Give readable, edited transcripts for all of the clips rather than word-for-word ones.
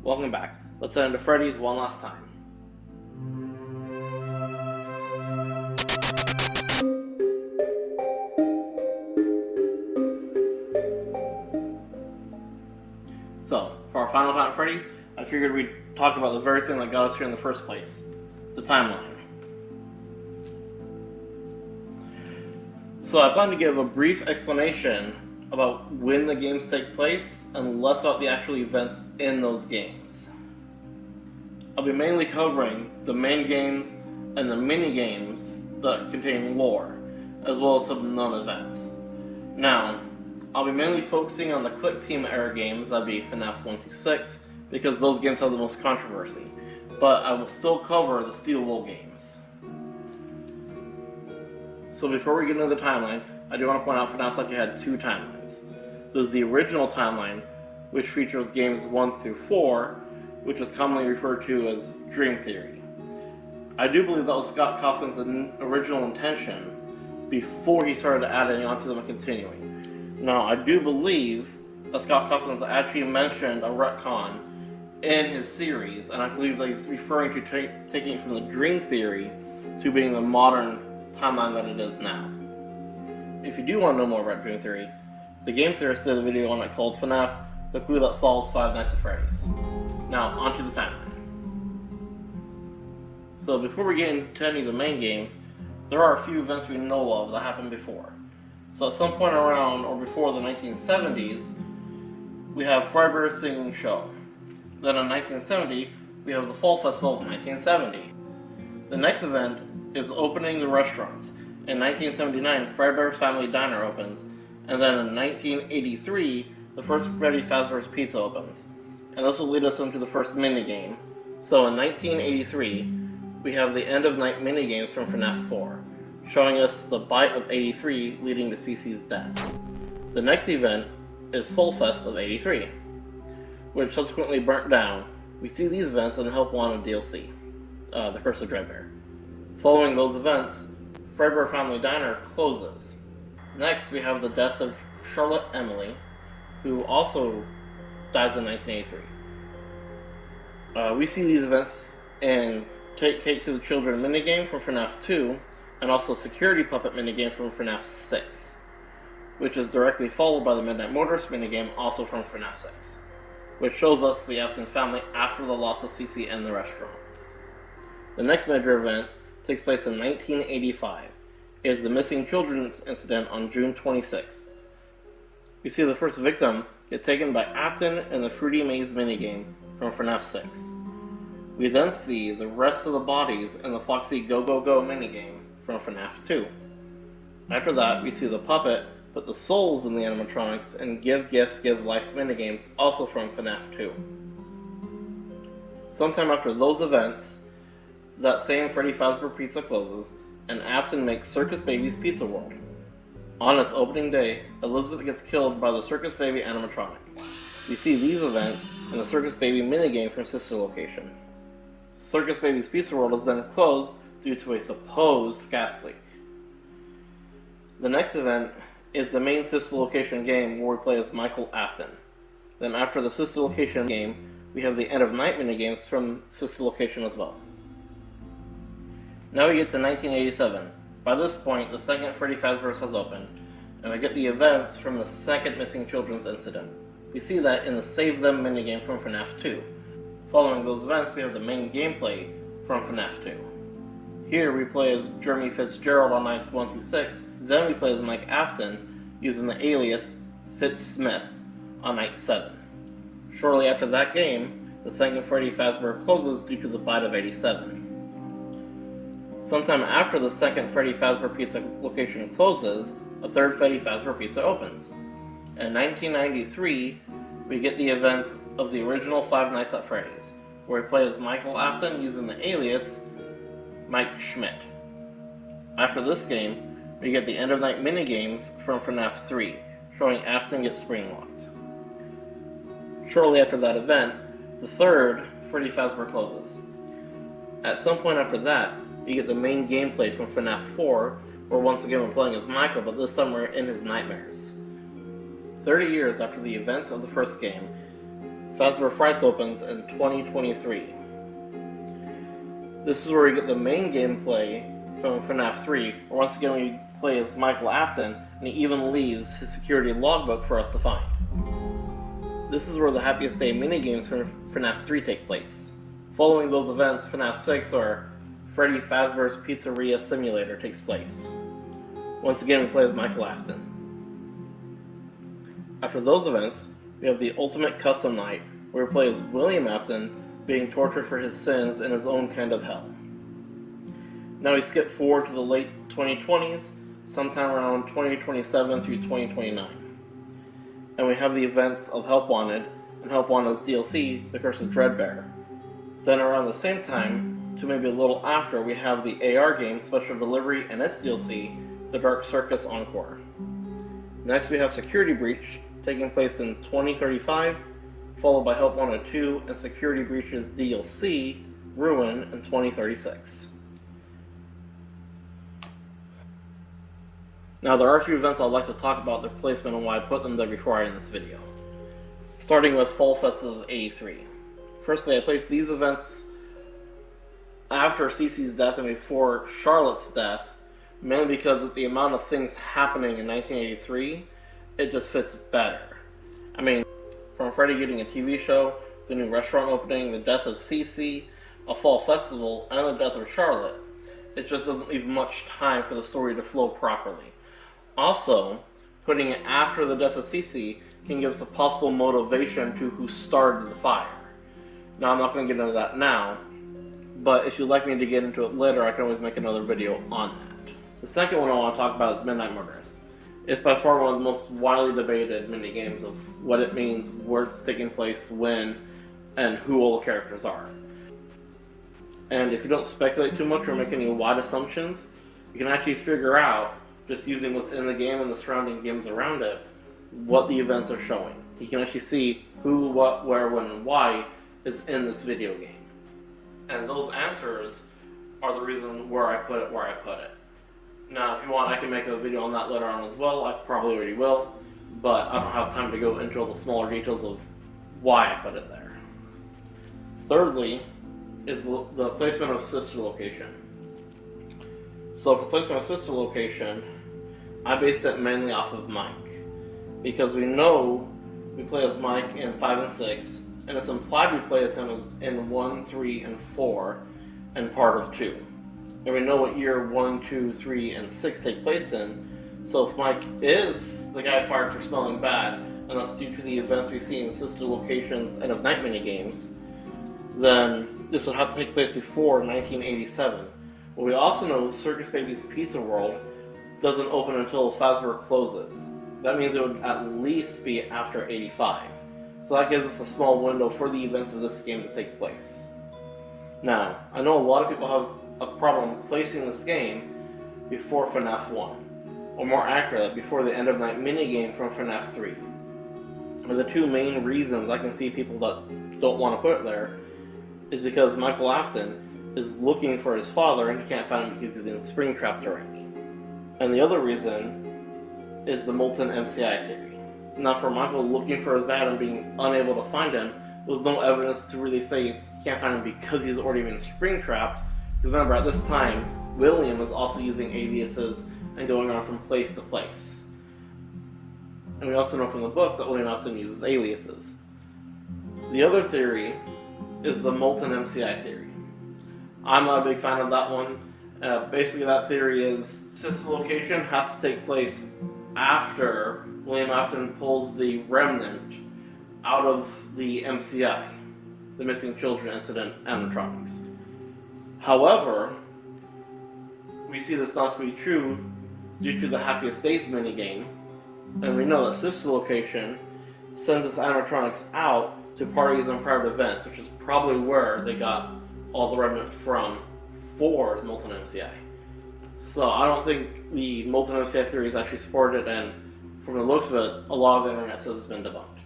Welcome back. Let's head into Freddy's one last time. So, for our final time at Freddy's, I figured we'd talk about the very thing that got us here in the first place, the timeline. So I plan to give a brief explanation about when the games take place and less about the actual events in those games. I'll be mainly covering the main games and the mini games that contain lore, as well as some known events. Now, I'll be mainly focusing on the Clickteam Era games, that'd be FNaF 1 through 6, because those games have the most controversy, but I will still cover the Steel Wool games. So before we get into the timeline, I do want to point out FNaF's actually had two timelines. There's the original timeline, which features games 1 through 4, which is commonly referred to as Dream Theory. I do believe that was Scott Cawthon's original intention before he started adding on to them and continuing. Now, I do believe that Scott Cawthon's actually mentioned a retcon in his series, and I believe that he's referring to taking it from the Dream Theory to being the modern timeline that it is now. If you do want to know more about Dream Theory, the Game Theorist did a video on it called FNaF, The Clue That Solves Five Nights at Freddy's. Now, onto the timeline. So before we get into any of the main games, there are a few events we know of that happened before. So at some point around or before the 1970s, we have Fredbear's Singing Show. Then in 1970, we have the Fall Festival of 1970. The next event is opening the restaurants. In 1979, Fredbear's Family Diner opens, and then in 1983, the first Freddy Fazbear's Pizza opens. And this will lead us into the first minigame. So in 1983, we have the end of night minigames from FNaF 4, showing us the bite of 83 leading to CC's death. The next event is Full Fest of 83, which subsequently burnt down. We see these events in the Help Wanted DLC, The Curse of Dreadbear. Following those events, Fredbear Family Diner closes. Next, we have the death of Charlotte Emily, who also dies in 1983. We see these events in Take Cake to the Children minigame from FNaF 2, and also Security Puppet minigame from FNaF 6, which is directly followed by the Midnight Motorist minigame, also from FNaF 6, which shows us the Afton family after the loss of CC and the restaurant. The next major event takes place in 1985. It is the Missing Children's incident on June 26th. We see the first victim get taken by Afton in the Fruity Maze minigame from FNaF 6. We then see the rest of the bodies in the Foxy Go Go Go minigame from FNaF 2. After that, we see the puppet put the souls in the animatronics and Give Gifts, Give Life minigames, also from FNaF 2. Sometime after those events, that same Freddy Fazbear Pizza closes, and Afton makes Circus Baby's Pizza World. On its opening day, Elizabeth gets killed by the Circus Baby animatronic. We see these events in the Circus Baby minigame from Sister Location. Circus Baby's Pizza World is then closed due to a supposed gas leak. The next event is the main Sister Location game where we play as Michael Afton. Then after the Sister Location game, we have the End of Night minigames from Sister Location as well. Now we get to 1987. By this point, the second Freddy Fazbear's has opened, and we get the events from the second Missing Children's incident. We see that in the Save Them minigame from FNaF 2. Following those events, we have the main gameplay from FNaF 2. Here we play as Jeremy Fitzgerald on nights 1 through 6, then we play as Mike Afton using the alias Fitz Smith on night 7. Shortly after that game, the second Freddy Fazbear closes due to the bite of 87. Sometime after the second Freddy Fazbear Pizza location closes, a third Freddy Fazbear Pizza opens. In 1993, we get the events of the original Five Nights at Freddy's, where we play as Michael Afton using the alias Mike Schmidt. After this game, we get the End of Night minigames from FNaF 3, showing Afton gets spring-locked. Shortly after that event, the third Freddy Fazbear closes. At some point after that, we get the main gameplay from FNaF 4, where once again we're playing as Michael, but this time we're in his nightmares. 30 years after the events of the first game, Fazbear Frights opens in 2023. This is where we get the main gameplay from FNaF 3, where once again we play as Michael Afton, and he even leaves his security logbook for us to find. This is where the Happiest Day minigames from FNaF 3 take place. Following those events, FNaF 6, or Freddy Fazbear's Pizzeria Simulator, takes place. Once again, we play as Michael Afton. After those events, we have the Ultimate Custom Night, where we play as William Afton being tortured for his sins in his own kind of hell. Now we skip forward to the late 2020s, sometime around 2027 through 2029. And we have the events of Help Wanted and Help Wanted's DLC, The Curse of Dreadbear. Then around the same time, to maybe a little after, we have the AR game Special Delivery and its DLC, The Dark Circus Encore. Next we have Security Breach, taking place in 2035, followed by Help Wanted 2 and Security Breach's DLC, Ruin, in 2036. Now there are a few events I'd like to talk about their placement and why I put them there before I end this video. Starting with Fall Festival of 83. Firstly, I placed these events after Cece's death and before Charlotte's death, mainly because with the amount of things happening in 1983, it just fits better. I mean, from Freddy getting a TV show, the new restaurant opening, the death of Cece, a fall festival, and the death of Charlotte, it just doesn't leave much time for the story to flow properly. Also, putting it after the death of Cece can give us a possible motivation to who started the fire. Now, I'm not going to get into that now, but if you'd like me to get into it later, I can always make another video on that. The second one I want to talk about is Midnight Murders. It's by far one of the most widely debated minigames of what it means, where it's taking place, when, and who all the characters are. And if you don't speculate too much or make any wide assumptions, you can actually figure out, just using what's in the game and the surrounding games around it, what the events are showing. You can actually see who, what, where, when, and why is in this video game. And those answers are the reason where I put it. Now, if you want, I can make a video on that later on as well. I probably already will, but I don't have time to go into all the smaller details of why I put it there. Thirdly, is the placement of Sister location. So for placement of Sister location, I based it mainly off of Mike, because we know we play as Mike in 5 and 6, and it's implied we play as him in 1, 3, and 4, and part of 2. And we know what year 1, 2, 3, and 6 take place in, so if Mike is the guy fired for smelling bad, and that's due to the events we see in the Sister Location's End of Night minigames, then this would have to take place before 1987. But we also know Circus Baby's Pizza World doesn't open until Fazbear closes. That means it would at least be after 85. So that gives us a small window for the events of this game to take place. Now, I know a lot of people have a problem placing this game before FNaF 1, or more accurately, before the End of Night minigame from FNaF 3. And the two main reasons I can see people that don't want to put it there is because Michael Afton is looking for his father and he can't find him because he's been spring-trapped already. And the other reason is the molten MCI theory. Now, for Michael looking for his dad and being unable to find him, there was no evidence to really say he can't find him because he's already been spring-trapped. Because remember, at this time, William was also using aliases and going on from place to place. And we also know from the books that William often uses aliases. The other theory is the molten MCI theory. I'm not a big fan of that one. Basically, that theory is Sister location has to take place after William Afton pulls the remnant out of the MCI, the Missing Children Incident animatronics. However, we see this not to be true due to the Happiest Days minigame, and we know that Sister Location sends its animatronics out to parties and private events, which is probably where they got all the remnant from for the Molten MCI. So I don't think the Molten MCI theory is actually supported, and from the looks of it, a lot of the internet says it's been debunked.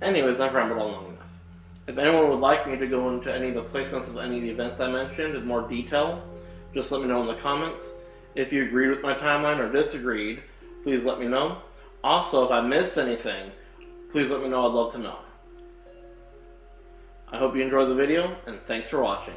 Anyways, I've rambled on long enough. If anyone would like me to go into any of the placements of any of the events I mentioned in more detail, just let me know in the comments. If you agreed with my timeline or disagreed, please let me know. Also, if I missed anything, please let me know. I'd love to know. I hope you enjoyed the video, and thanks for watching.